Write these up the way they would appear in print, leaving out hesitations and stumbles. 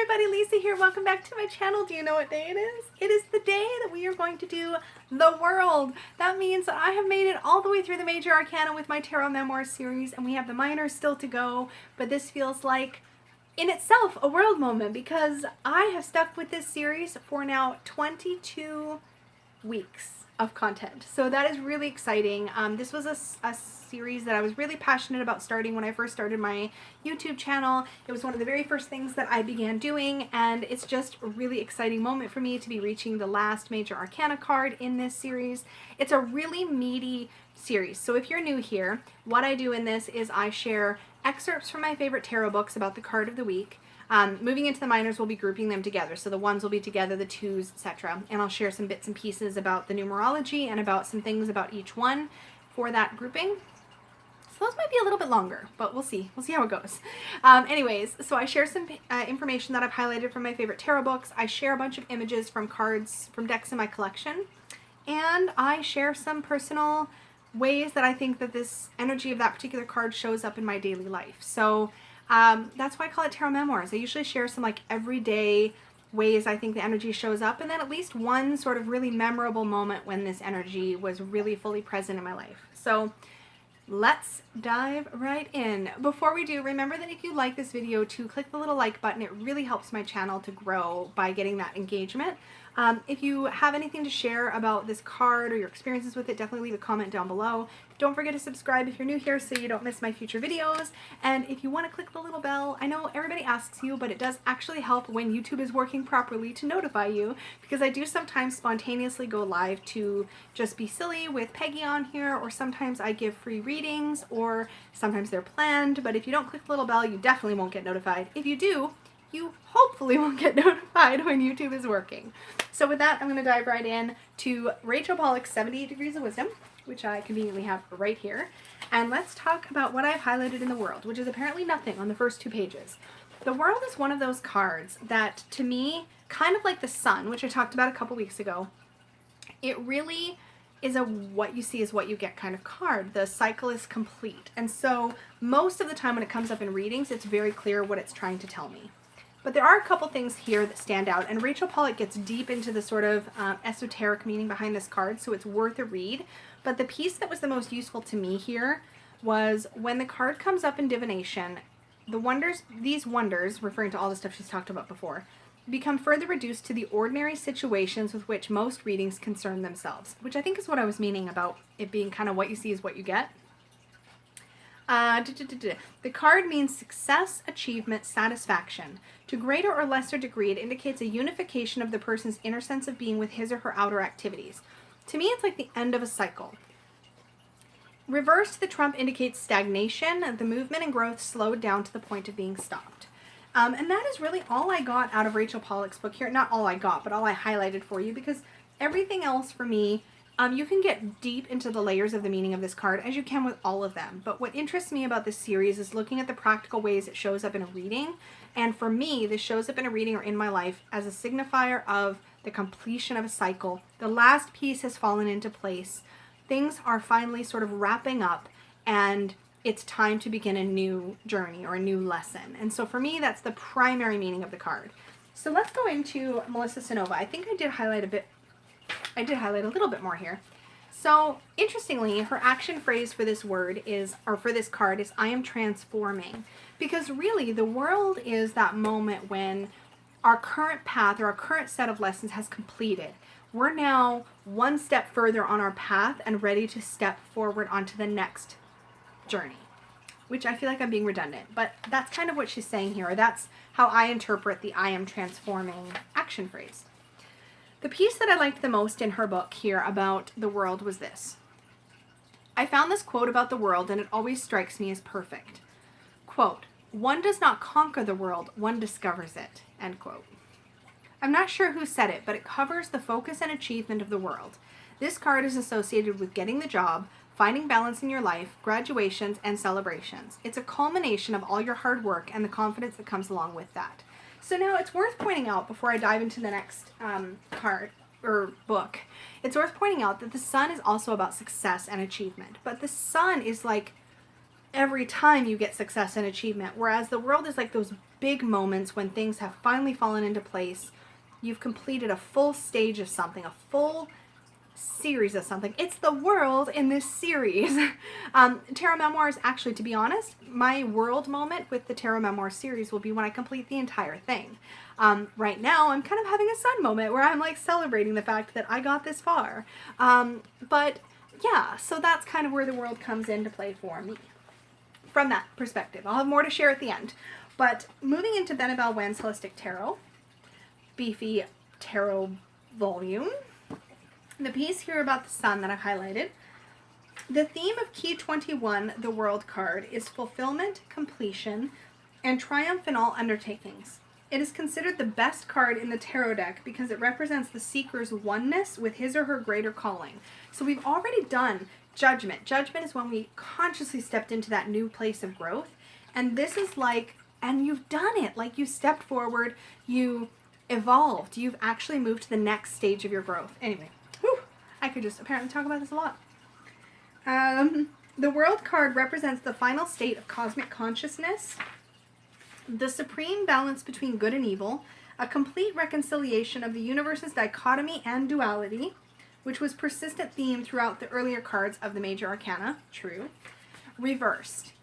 everybody, Lisa here. Welcome back to my channel. Do you know what day it is? It is the day that we are going to do the world. That means that I have made it all the way through the Major Arcana with my Tarot Memoirs series, and we have the minors still to go, but this feels like in itself a world moment because I have stuck with this series for now 22 weeks of content. So that is really exciting. This was a series that I was really passionate about starting when I first started my YouTube channel. It was one of the very first things that I began doing, and it's just a really exciting moment for me to be reaching the last Major Arcana card in this series. It's a really meaty series. So if you're new here, what I do in this is I share excerpts from my favorite tarot books about the card of the week. Moving into the minors, we'll be grouping them together. So the ones will be together, the twos, etc. And I'll share some bits and pieces about the numerology and about some things about each one for that grouping. So those might be a little bit longer, but we'll see. We'll see how it goes. Anyways, so I share some information that I've highlighted from my favorite tarot books. I share a bunch of images from cards, from decks in my collection. And I share some personal ways that I think that this energy of that particular card shows up in my daily life. So that's why I call it Tarot Memoirs. I usually share some like everyday ways I think the energy shows up, and then at least one sort of really memorable moment when this energy was really fully present in my life. So let's dive right in. Before we do, remember that if you like this video to click the little like button. It really helps my channel to grow by getting that engagement. If you have anything to share about this card or your experiences with it, definitely leave a comment down below. Don't forget to subscribe if you're new here so you don't miss my future videos. And if you want to click the little bell, I know everybody asks you, but it does actually help when YouTube is working properly to notify you, because I do sometimes spontaneously go live to just be silly with Peggy on here, or sometimes I give free readings, or sometimes they're planned. But if you don't click the little bell, you definitely won't get notified. If you do, you hopefully won't get notified when YouTube is working. So with that, I'm going to dive right in to Rachel Pollack's 78 Degrees of Wisdom, which I conveniently have right here. And let's talk about what I've highlighted in the world, which is apparently nothing on the first 2 pages. The world is one of those cards that, to me, kind of like the sun, which I talked about a couple weeks ago, it really is a what you see is what you get kind of card. The cycle is complete. And so most of the time when it comes up in readings, it's very clear what it's trying to tell me. But there are a couple things here that stand out, and Rachel Pollack gets deep into the sort of esoteric meaning behind this card, so it's worth a read. But the piece that was the most useful to me here was when the card comes up in divination, these wonders, referring to all the stuff she's talked about before, become further reduced to the ordinary situations with which most readings concern themselves, which I think is what I was meaning about it being kind of what you see is what you get. The card means success, achievement, satisfaction. To greater or lesser degree, it indicates a unification of the person's inner sense of being with his or her outer activities. To me, it's like the end of a cycle. Reversed, the trump indicates stagnation. The movement and growth slowed down to the point of being stopped. And that is really all I got out of Rachel Pollack's book here. Not all I got, but all I highlighted for you, because everything else for me, you can get deep into the layers of the meaning of this card, as you can with all of them. But what interests me about this series is looking at the practical ways it shows up in a reading. And for me, this shows up in a reading or in my life as a signifier of the completion of a cycle. The last piece has fallen into place. Things are finally sort of wrapping up, and it's time to begin a new journey or a new lesson. And so for me, that's the primary meaning of the card. So let's go into Melissa Sonova. I think I did highlight a little bit more here. So interestingly, her action phrase for this word is, or for this card is, I am transforming. Because really the world is that moment when our current path or our current set of lessons has completed. We're now one step further on our path and ready to step forward onto the next journey, which I feel like I'm being redundant, but that's kind of what she's saying here, or that's how I interpret the I am transforming action phrase. The piece that I liked the most in her book here about the world was this. I found this quote about the world, and it always strikes me as perfect. Quote, one does not conquer the world, one discovers it, end quote. I'm not sure who said it, but it covers the focus and achievement of the world. This card is associated with getting the job, finding balance in your life, graduations, and celebrations. It's a culmination of all your hard work and the confidence that comes along with that. So now it's worth pointing out, before I dive into the next card or book, it's worth pointing out that the sun is also about success and achievement. But the sun is like every time you get success and achievement, whereas the world is like those big moments when things have finally fallen into place. You've completed a full stage of something, a full series of something. It's the world in this series. Tarot Memoirs, actually, to be honest, my world moment with the Tarot Memoirs series will be when I complete the entire thing. Right now, I'm kind of having a sun moment where I'm like celebrating the fact that I got this far. But yeah, so that's kind of where the world comes into play for me from that perspective. I'll have more to share at the end. But moving into Benebell Wen's Holistic Tarot, beefy tarot volume. The piece here about the sun that I've highlighted. The theme of Key 21, the World card, is fulfillment, completion, and triumph in all undertakings. It is considered the best card in the tarot deck because it represents the seeker's oneness with his or her greater calling. So we've already done Judgment. Judgment is when we consciously stepped into that new place of growth. And this is like, and you've done it. Like you stepped forward, you evolved, you've actually moved to the next stage of your growth. Anyway. I could just apparently talk about this a lot. The World card represents the final state of cosmic consciousness, the supreme balance between good and evil, a complete reconciliation of the universe's dichotomy and duality, which was persistent theme throughout the earlier cards of the major arcana. True. Reversed.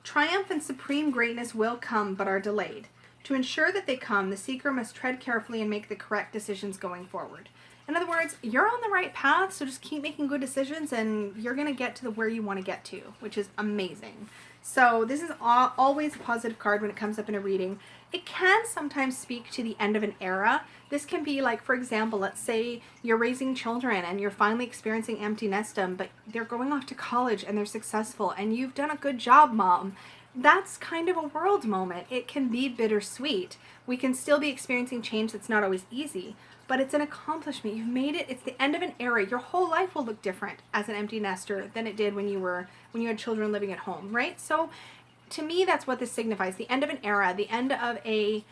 Triumph and supreme greatness will come, but are delayed. To ensure that they come, the seeker must tread carefully and make the correct decisions going forward. In other words, you're on the right path, so just keep making good decisions and you're going to get to where you want to get to, which is amazing. So this is always a positive card when it comes up in a reading. It can sometimes speak to the end of an era. This can be like, for example, let's say you're raising children and you're finally experiencing empty nestum, but they're going off to college and they're successful and you've done a good job, mom. That's kind of a world moment. It can be bittersweet. We can still be experiencing change that's not always easy, but it's an accomplishment. You've made it. It's the end of an era. Your whole life will look different as an empty nester than it did when you had children living at home, right? So to me, that's what this signifies. The end of an era, the end of a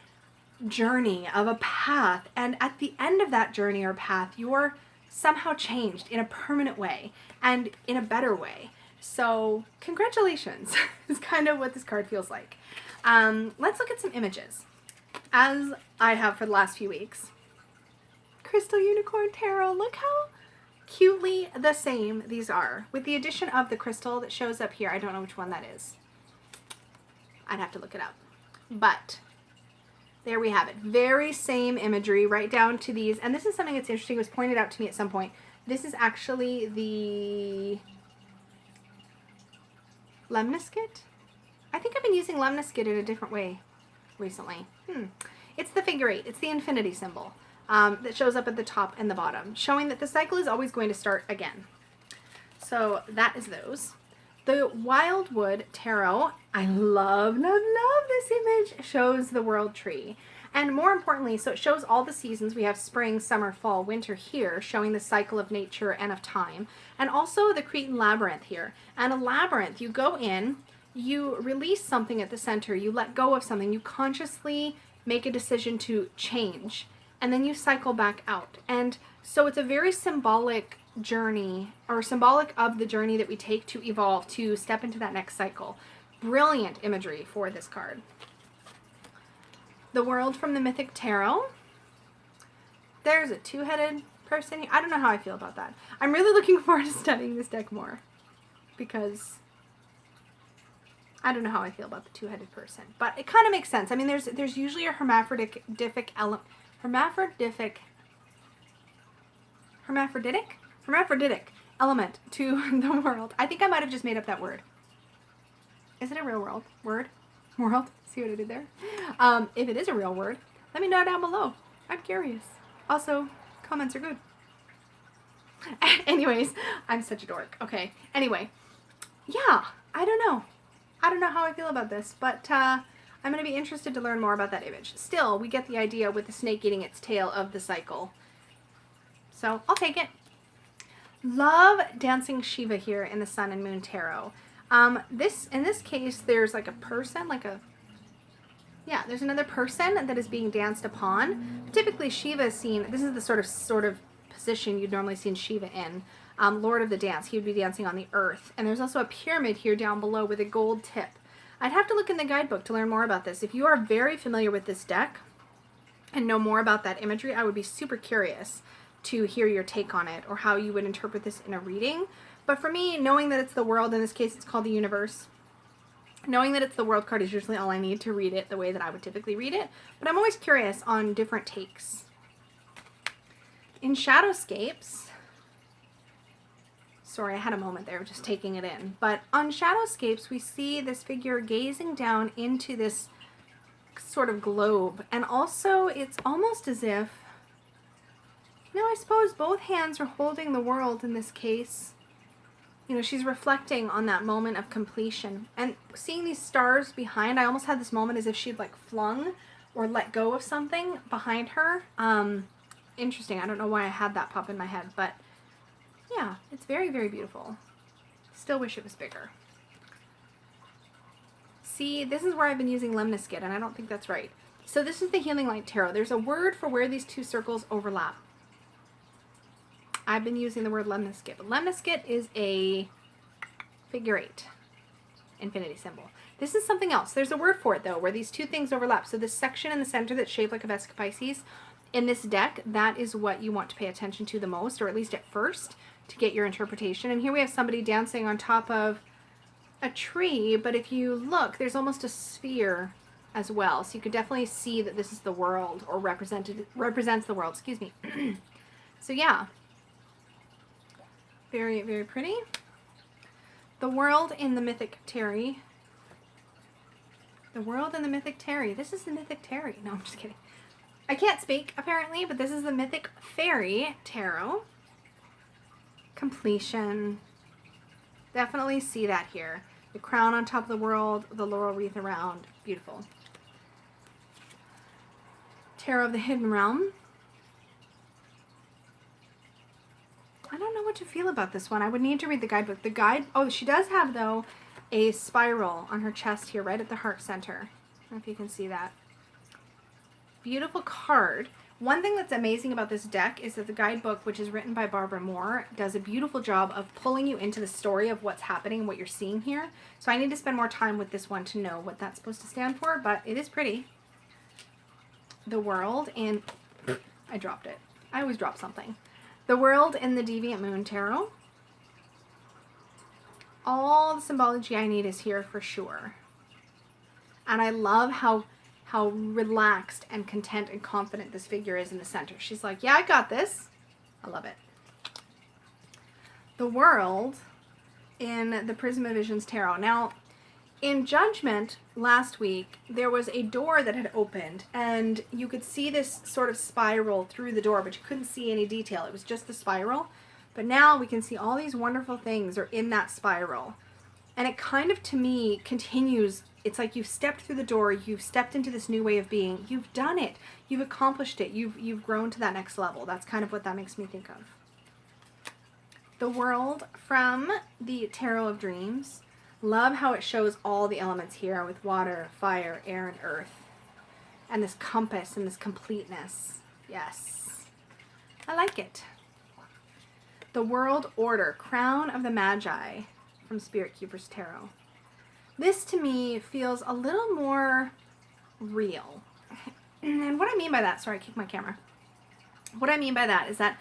journey, of a path. And at the end of that journey or path, you're somehow changed in a permanent way and in a better way. So congratulations is kind of what this card feels like. Let's look at some images, as I have for the last few weeks. Crystal Unicorn Tarot. Look how cutely the same these are, with the addition of the crystal that shows up here. I don't know which one that is. I'd have to look it up. But there we have it. Very same imagery, right down to these. And this is something that's interesting. It was pointed out to me at some point. This is actually the lemniscate. I think I've been using lemniscate in a different way recently. It's the figure 8. It's the infinity symbol. That shows up at the top and the bottom, showing that the cycle is always going to start again. So that is those. The Wildwood Tarot, I love this image, shows the world tree. And more importantly, so it shows all the seasons. We have spring, summer, fall, winter here, showing the cycle of nature and of time. And also the Cretan labyrinth here. And a labyrinth, you go in, you release something at the center, you let go of something, you consciously make a decision to change, and then you cycle back out. And so it's a very symbolic journey, or symbolic of the journey that we take to evolve, to step into that next cycle. Brilliant imagery for this card. The World from the Mythic Tarot. There's a two-headed person here. I don't know how I feel about that. I'm really looking forward to studying this deck more, because I don't know how I feel about the two-headed person. But it kind of makes sense. I mean, there's usually a hermaphroditic element to the world. I think I might have just made up that word. Is it a real word? World? See what I did there? If it is a real word, let me know down below. I'm curious. Also, comments are good. Anyways, I'm such a dork. Okay. Anyway, yeah, I don't know. I don't know how I feel about this, but I'm going to be interested to learn more about that image. Still, we get the idea with the snake eating its tail of the cycle. So I'll take it. Love Dancing Shiva here in the Sun and Moon Tarot. In this case, there's like a person, there's another person that is being danced upon. Typically, Shiva is seen, this is the sort of position you'd normally see Shiva in. Lord of the Dance, he would be dancing on the earth. And there's also a pyramid here down below with a gold tip. I'd have to look in the guidebook to learn more about this. If you are very familiar with this deck and know more about that imagery, I would be super curious to hear your take on it or how you would interpret this in a reading. But for me, knowing that it's the world, in this case it's called the universe, knowing that it's the world card is usually all I need to read it the way that I would typically read it. But I'm always curious on different takes. In Shadowscapes, sorry, I had a moment there just taking it in. But on Shadowscapes, we see this figure gazing down into this sort of globe. And also, it's almost as if, you know, I suppose both hands are holding the world in this case. You know, she's reflecting on that moment of completion. And seeing these stars behind, I almost had this moment as if she'd like flung or let go of something behind her. Interesting. I don't know why I had that pop in my head, but yeah, it's very, very beautiful. Still wish it was bigger. See, this is where I've been using Lemniscate, and I don't think that's right. So this is the Healing Light Tarot. There's a word for where these two circles overlap. I've been using the word Lemniscate, but Lemniscate is a figure 8 infinity symbol. This is something else. There's a word for it, though, where these two things overlap. So this section in the center that's shaped like a Vesica Pisces, in this deck, that is what you want to pay attention to the most, or at least at first, to get your interpretation. And here we have somebody dancing on top of a tree, but if you look, there's almost a sphere as well. So you could definitely see that this is the world, or represents the world, excuse me. So yeah, very, very pretty. The world in the Mythic Terry. The world in the Mythic Terry. This is the Mythic Terry. No, I'm just kidding. I can't speak, apparently, but this is the Mythic Fairy Tarot. Completion. Definitely see that here. The crown on top of the world, the laurel wreath around. Beautiful. Tarot of the Hidden Realm. I don't know what to feel about this one. I would need to read the guidebook. The guide, oh, she does have, though, a spiral on her chest here, right at the heart center. I don't know if you can see that. Beautiful card. One thing that's amazing about this deck is that the guidebook, which is written by Barbara Moore, does a beautiful job of pulling you into the story of what's happening and what you're seeing here. So I need to spend more time with this one to know what that's supposed to stand for, but it is pretty. The world in... I dropped it. I always drop something. The world in the Deviant Moon Tarot. All the symbology I need is here for sure. And I love how relaxed and content and confident this figure is in the center. She's like, yeah, I got this. I love it. The world in the Prism of Visions Tarot. Now, in Judgment last week, there was a door that had opened, and you could see this sort of spiral through the door, but you couldn't see any detail. It was just the spiral. But now we can see all these wonderful things are in that spiral. And it kind of, to me, continues. It's like you've stepped through the door, you've stepped into this new way of being, you've done it, you've accomplished it, you've grown to that next level. That's kind of what that makes me think of. The world from the Tarot of Dreams. Love how it shows all the elements here with water, fire, air, and earth. And this compass and this completeness. Yes. I like it. The World Order, Crown of the Magi from Spirit Keeper's Tarot. This, to me, feels a little more real. And what I mean by that, sorry, I kicked my camera. What I mean by that is that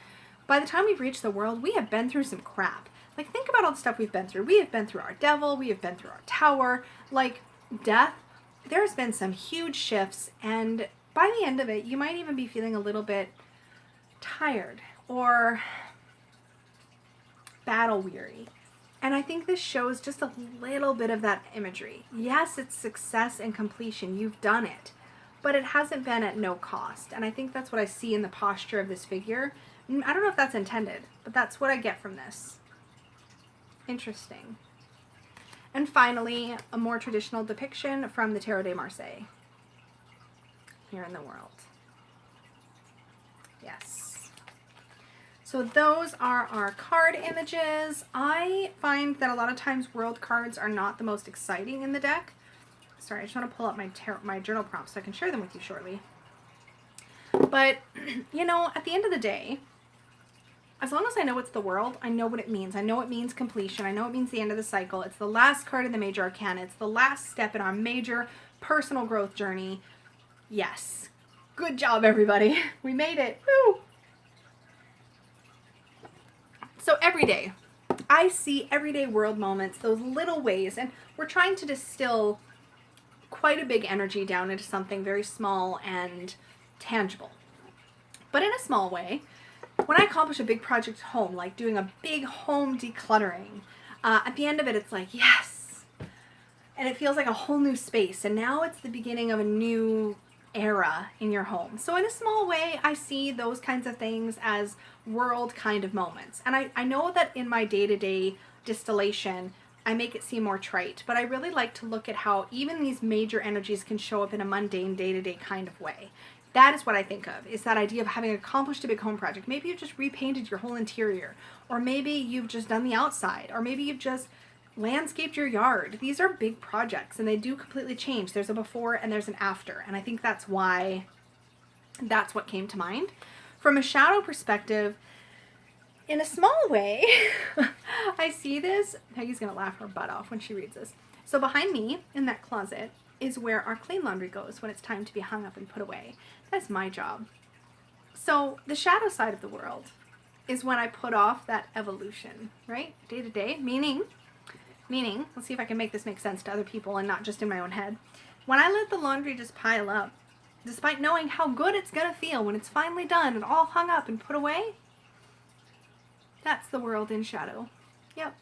by the time we've reached the world, we have been through some crap. Like, think about all the stuff we've been through. We have been through our devil. We have been through our tower. Like, death. There's been some huge shifts. And by the end of it, you might even be feeling a little bit tired or battle weary. And I think this shows just a little bit of that imagery. Yes, it's success and completion. You've done it. But it hasn't been at no cost. And I think that's what I see in the posture of this figure. I don't know if that's intended, but that's what I get from this. Interesting. And finally, a more traditional depiction from the Tarot de Marseille. Here in the world. Yes. So those are our card images. I find that a lot of times world cards are not the most exciting in the deck. Sorry, I just want to pull up my journal prompts so I can share them with you shortly. But, you know, at the end of the day, as long as I know it's the world, I know what it means. I know it means completion. I know it means the end of the cycle. It's the last card in the major arcana. It's the last step in our major personal growth journey. Yes. Good job, everybody. We made it. Woo! So every day, I see everyday world moments, those little ways, and we're trying to distill quite a big energy down into something very small and tangible. But in a small way, when I accomplish a big project at home, like doing a big home decluttering, at the end of it, it's like, yes. And it feels like a whole new space. And now it's the beginning of a new era in your home. So in a small way, I see those kinds of things as world kind of moments. And I know that in my day-to-day distillation, I make it seem more trite, but I really like to look at how even these major energies can show up in a mundane day-to-day kind of way. That is what I think of, is that idea of having accomplished a big home project. Maybe you've just repainted your whole interior, or maybe you've just done the outside, or maybe you've just landscaped your yard. These are big projects and they do completely change. There's a before and there's an after. And I think that's why that's what came to mind. From a shadow perspective, in a small way, I see this. Peggy's going to laugh her butt off when she reads this. So behind me in that closet is where our clean laundry goes when it's time to be hung up and put away. That's my job. So the shadow side of the world is when I put off that evolution, right? Day to day, meaning, let's see if I can make this make sense to other people and not just in my own head. When I let the laundry just pile up, despite knowing how good it's going to feel when it's finally done and all hung up and put away, that's the world in shadow. Yep.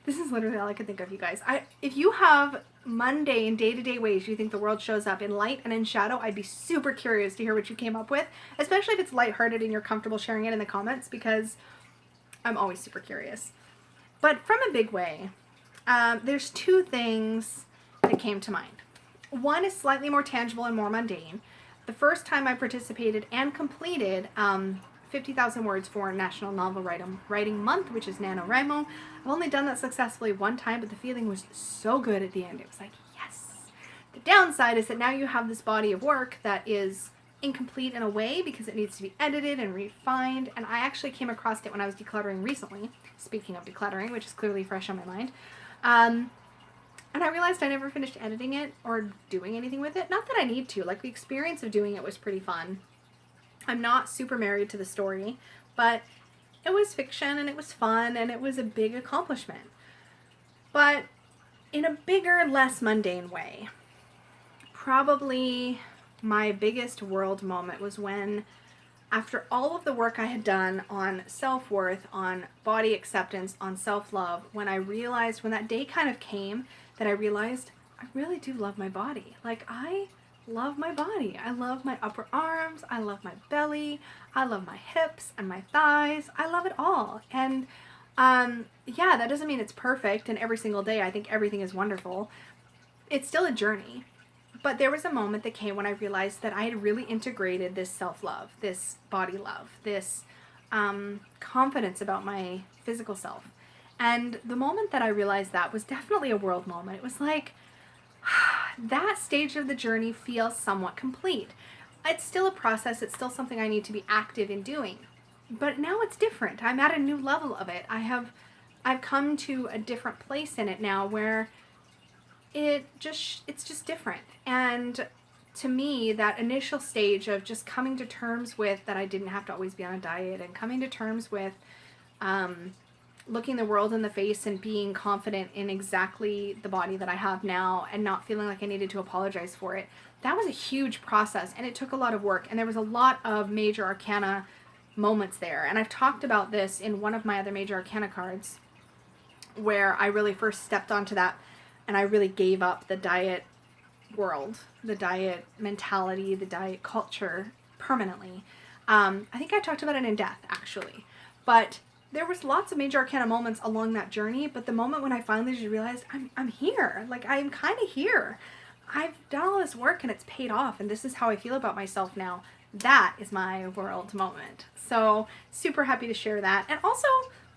This is literally all I can think of, you guys. If you have mundane, day-to-day ways you think the world shows up in light and in shadow, I'd be super curious to hear what you came up with, especially if it's lighthearted and you're comfortable sharing it in the comments, because I'm always super curious. But from a big way, there's two things that came to mind. One is slightly more tangible and more mundane. The first time I participated and completed 50,000 words for National Novel Writing Month, which is NaNoWriMo. I've only done that successfully one time, but the feeling was so good at the end. It was like, yes. The downside is that now you have this body of work that is incomplete in a way because it needs to be edited and refined. And I actually came across it when I was decluttering recently, speaking of decluttering, which is clearly fresh on my mind. And I realized I never finished editing it or doing anything with it. Not that I need to. Like, the experience of doing it was pretty fun. I'm not super married to the story, but it was fiction and it was fun and it was a big accomplishment. But in a bigger, less mundane way, probably my biggest world moment was when, after all of the work I had done on self-worth, on body acceptance, on self-love, when I realized, when that day kind of came, that I realized I really do love my body. Like, I love my body. I love my upper arms. I love my belly. I love my hips and my thighs. I love it all. And yeah, that doesn't mean it's perfect and every single day I think everything is wonderful. It's still a journey. But there was a moment that came when I realized that I had really integrated this self-love, this body love, this confidence about my physical self. And the moment that I realized that was definitely a world moment. It was like, that stage of the journey feels somewhat complete. It's still a process. It's still something I need to be active in doing. But now it's different. I'm at a new level of it. I've come to a different place in it now where it's just different. And to me, that initial stage of just coming to terms with that I didn't have to always be on a diet, and coming to terms with looking the world in the face and being confident in exactly the body that I have now and not feeling like I needed to apologize for it. That was a huge process and it took a lot of work, and there was a lot of major arcana moments there. And I've talked about this in one of my other major arcana cards where I really first stepped onto that and I really gave up the diet world, the diet mentality, the diet culture permanently. I think I talked about it in Death actually, but there was lots of major arcana moments along that journey, but the moment when I finally just realized I'm here, like I'm kind of here. I've done all this work and it's paid off, and this is how I feel about myself now. That is my world moment. So super happy to share that. And also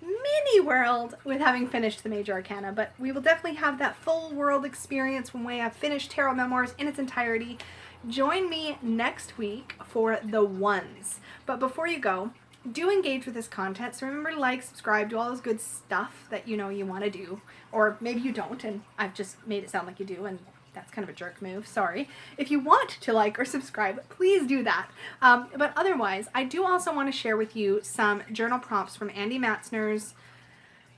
mini world with having finished the major arcana, but we will definitely have that full world experience when we have finished Tarot Memoirs in its entirety. Join me next week for the ones. But before you go, do engage with this content. So remember to like, subscribe, do all those good stuff that you know you want to do. Or maybe you don't, and I've just made it sound like you do, and that's kind of a jerk move. Sorry. If you want to like or subscribe, please do that. But otherwise, I do also want to share with you some journal prompts from Andy Matzner's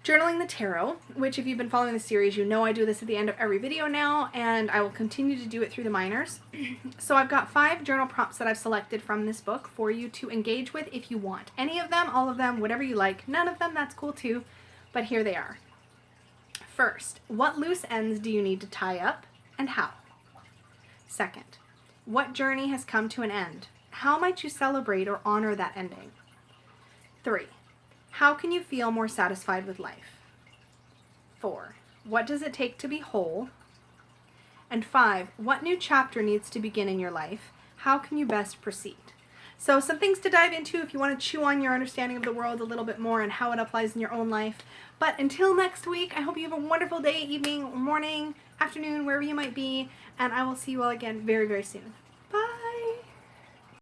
Journaling the Tarot, which if you've been following the series, you know I do this at the end of every video now, and I will continue to do it through the minors. So I've got 5 journal prompts that I've selected from this book for you to engage with if you want. Any of them, all of them, whatever you like. None of them, that's cool too. But here they are. First, what loose ends do you need to tie up, and how? Second, what journey has come to an end? How might you celebrate or honor that ending? 3, how can you feel more satisfied with life? 4, what does it take to be whole? And 5, what new chapter needs to begin in your life? How can you best proceed? So some things to dive into if you want to chew on your understanding of the world a little bit more and how it applies in your own life. But until next week, I hope you have a wonderful day, evening, morning, afternoon, wherever you might be, and I will see you all again very, very soon.